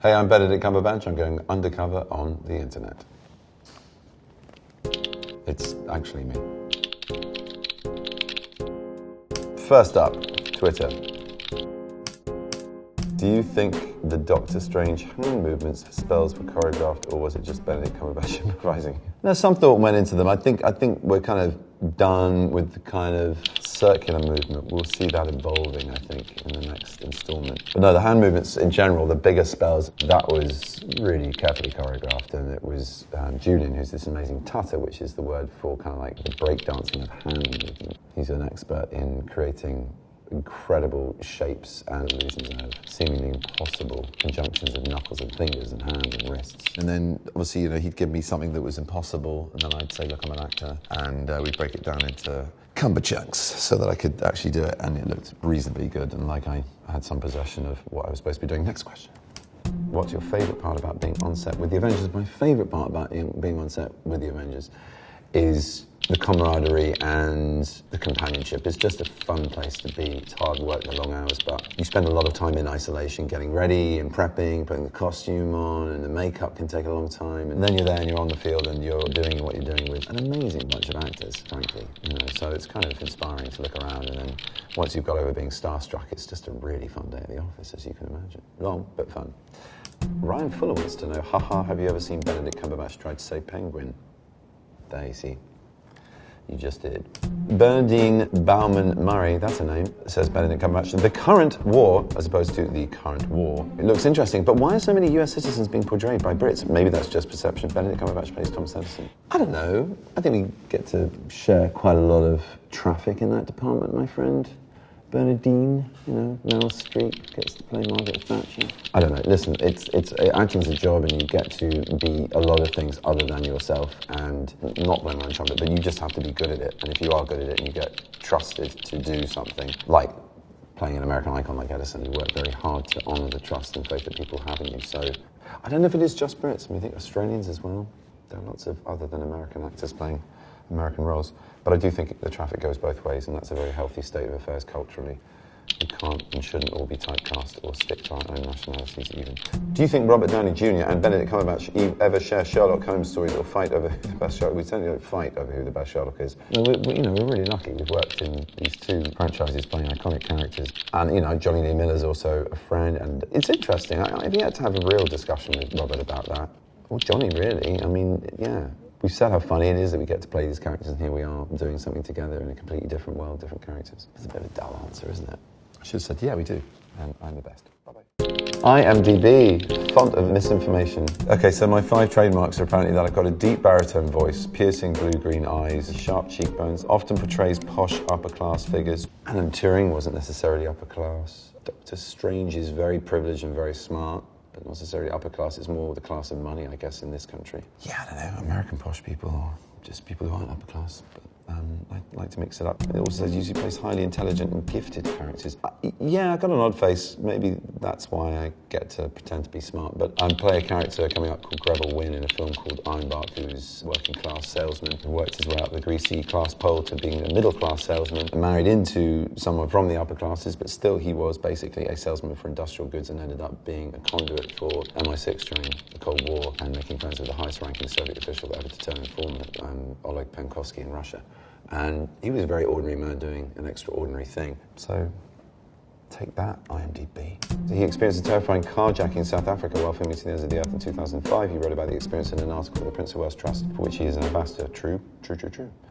Hey, I'm Benedict Cumberbatch. I'm going undercover on the internet. It's actually me. First up, Twitter. Do you think the Doctor Strange hand movements for spells were choreographed, or was it just Benedict Cumberbatch improvising? No, some thought went into them. I think we're kind of done with the kind of circular movement. We'll see that evolving, I think, in the next instalment. But no, the hand movements in general, the bigger spells, that was really carefully choreographed, and it was Julian, who's this amazing tutter, which is the word for kind of like the breakdancing of hand movement. He's an expert in creating incredible shapes and illusions of seemingly impossible conjunctions of knuckles and fingers and hands and wrists. And then obviously, he'd give me something that was impossible, and then I'd say, look, I'm an actor, and we'd break it down into cumber chunks so that I could actually do it, and it looked reasonably good, and like I had some possession of what I was supposed to be doing. Next question. What's your favourite part about being on set with the Avengers? My favourite part about being on set with the Avengers is the camaraderie and the companionship. It's just a fun place to be. It's hard work, the long hours, but you spend a lot of time in isolation getting ready and prepping, putting the costume on, and the makeup can take a long time. And then you're there and you're on the field and you're doing what you're doing with an amazing bunch of actors, frankly. So it's kind of inspiring to look around, and then once you've got over being starstruck, it's just a really fun day at the office, as you can imagine. Long, but fun. Ryan Fuller wants to know, haha, have you ever seen Benedict Cumberbatch try to say penguin? There you see. You just did. Bernadine Bauman-Murray, that's a name, says Benedict Cumberbatch. The current war, as opposed to the current war. It looks interesting, but why are so many US citizens being portrayed by Brits? Maybe that's just perception. Benedict Cumberbatch plays Thomas Edison. I don't know. I think we get to share quite a lot of traffic in that department, my friend. Bernadine, Meryl Streep gets to play Margaret Thatcher. I don't know, listen, acting's a job, and you get to be a lot of things other than yourself, and not blowing my own trumpet, but you just have to be good at it. And if you are good at it and you get trusted to do something, like playing an American icon like Edison, you work very hard to honour the trust and faith that people have in you. So I don't know if it is just Brits. I think Australians as well. There are lots of other than American actors playing American roles. But I do think the traffic goes both ways, and that's a very healthy state of affairs culturally. We can't and shouldn't all be typecast or stick to our own nationalities even. Do you think Robert Downey Jr. and Benedict Cumberbatch ever share Sherlock Holmes stories or fight over who the best Sherlock? We certainly don't fight over who the best Sherlock is. We're really lucky. We've worked in these two franchises playing iconic characters. And, Johnny Lee Miller's also a friend, and it's interesting. I've yet to have a real discussion with Robert about that. Or Johnny, really. I mean, yeah. We've said how funny it is that we get to play these characters, and here we are doing something together in a completely different world, different characters. It's a bit of a dull answer, isn't it? I should have said, yeah, we do, and I'm the best. Bye-bye. IMDb, font of misinformation. Okay, so my 5 trademarks are apparently that I've got a deep baritone voice, piercing blue-green eyes, sharp cheekbones, often portrays posh upper-class figures. Alan Turing wasn't necessarily upper-class. Doctor Strange is very privileged and very smart. But not necessarily upper class, it's more the class of money, I guess, in this country. Yeah, I don't know, American posh people, or just people who aren't upper class, but I like to mix it up. It also says usually plays highly intelligent and gifted characters. Yeah, I've got an odd face, maybe that's why I get to pretend to be smart, but I play a character coming up called Greville Wynn in a film called Ironbark, who's a working class salesman who worked his way up the greasy class pole to being a middle class salesman, and married into someone from the upper classes, but still he was basically a salesman for industrial goods and ended up being a conduit for MI6 during the Cold War and making friends with the highest ranking Soviet official ever to turn informant, Oleg Penkovsky in Russia. And he was a very ordinary man doing an extraordinary thing. So take that, IMDb. So he experienced a terrifying carjacking in South Africa while filming To the Ends of the Earth in 2005. He wrote about the experience in an article for the Prince of Wales Trust, for which he is an ambassador. True.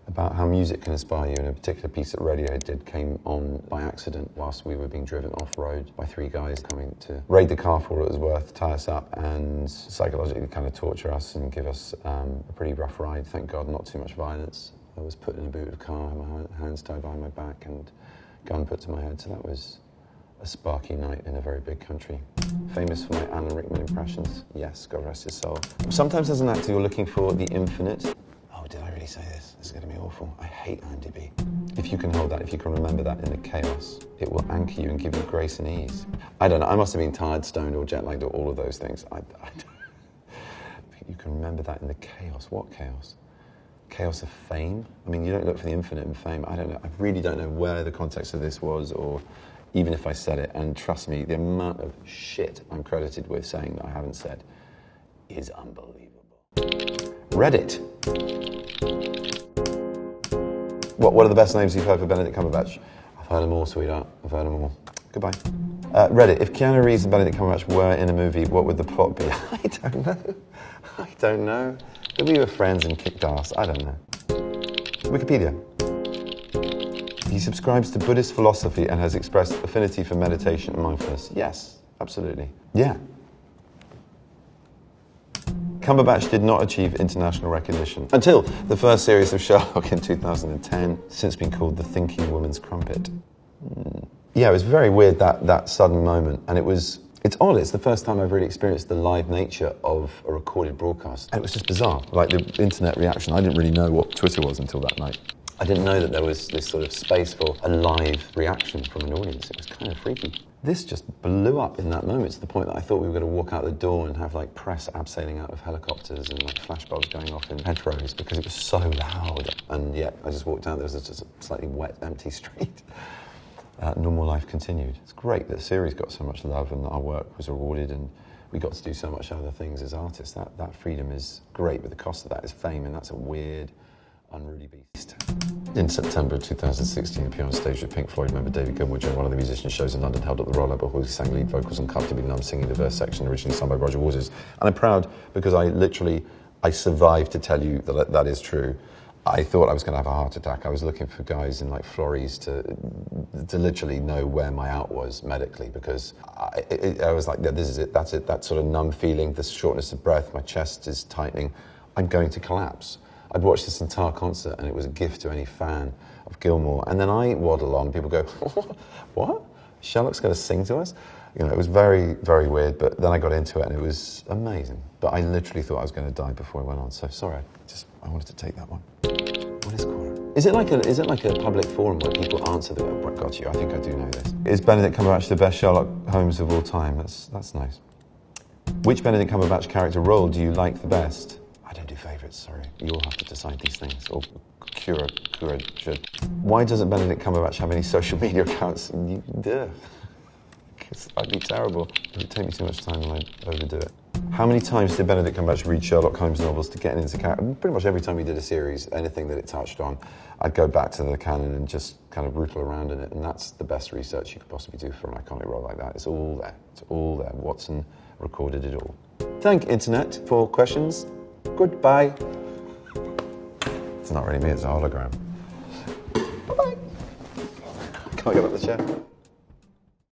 About how music can inspire you, and a particular piece that Radiohead did came on by accident whilst we were being driven off-road by 3 guys coming to raid the car for all it was worth, tie us up and psychologically kind of torture us and give us a pretty rough ride. Thank God, not too much violence. I was put in a boot of a car, my hands tied behind my back and gun put to my head, so that was a sparky night in a very big country. Famous for my Alan Rickman impressions. Yes, God rest his soul. Sometimes as an actor you're looking for the infinite. Oh, did I really say this? This is going to be awful. I hate IMDb. If you can hold that, if you can remember that in the chaos, it will anchor you and give you grace and ease. I don't know, I must have been tired, stoned or jet-lagged or all of those things. I don't. You can remember that in the chaos. What chaos? Chaos of fame? I mean, you don't look for the infinite in fame. I don't know. I really don't know where the context of this was or even if I said it. And trust me, the amount of shit I'm credited with saying that I haven't said is unbelievable. Reddit. What are the best names you've heard for Benedict Cumberbatch? I've heard them all, sweetheart. I've heard them all. Goodbye. Reddit. If Keanu Reeves and Benedict Cumberbatch were in a movie, what would the plot be? I don't know. I don't know. But we were friends and kicked ass. I don't know. Wikipedia. He subscribes to Buddhist philosophy and has expressed affinity for meditation and mindfulness. Yes, absolutely. Yeah. Cumberbatch did not achieve international recognition until the first series of Sherlock in 2010, since been called The Thinking Woman's Crumpet. Yeah, it was very weird, that sudden moment, and it's odd, it's the first time I've really experienced the live nature of a recorded broadcast, and it was just bizarre, like the internet reaction. I didn't really know what Twitter was until that night. I didn't know that there was this sort of space for a live reaction from an audience. It was kind of freaky. This just blew up in that moment to the point that I thought we were going to walk out the door and have like press abseiling out of helicopters and like flashbulbs going off in hedgerows because it was so loud. And yet I just walked out, there was just a slightly wet, empty street. Normal life continued. It's great that the series got so much love and that our work was rewarded and we got to do so much other things as artists. That freedom is great, but the cost of that is fame, and that's a weird, unruly beast. In September 2016, appeared on stage with Pink Floyd member David Gilmour during one of the musician shows in London, held up the roller before he sang lead vocals on Comfortably Numb, singing the verse section originally sung by Roger Waters. And I'm proud because I survived to tell you that is true. I thought I was going to have a heart attack. I was looking for guys in like florries to literally know where my out was medically, because I was like, yeah, this is it, that's it, that sort of numb feeling, the shortness of breath, my chest is tightening, I'm going to collapse. I'd watched this entire concert and it was a gift to any fan of Gilmour. And then I waddle on, people go, what? Sherlock's going to sing to us? You know, it was very, very weird, but then I got into it and it was amazing. But I literally thought I was going to die before I went on, so sorry, I wanted to take that one. What is Quora? Is it like a public forum where people answer the got you? I think I do know this. Is Benedict Cumberbatch the best Sherlock Holmes of all time? That's nice. Which Benedict Cumberbatch character role do you like the best? I don't do favourites, sorry. You all have to decide these things. Or Cura should. Why doesn't Benedict Cumberbatch have any social media accounts? Because I'd be terrible. It would take me too much time and I'd overdo it. How many times did Benedict Cumberbatch read Sherlock Holmes novels to get into character? Pretty much every time we did a series, anything that it touched on, I'd go back to the canon and just kind of rootle around in it, and that's the best research you could possibly do for an iconic role like that. It's all there. It's all there. Watson recorded it all. Thank Internet for questions. Goodbye. It's not really me, it's a hologram. Bye-bye. Can't get up the chair.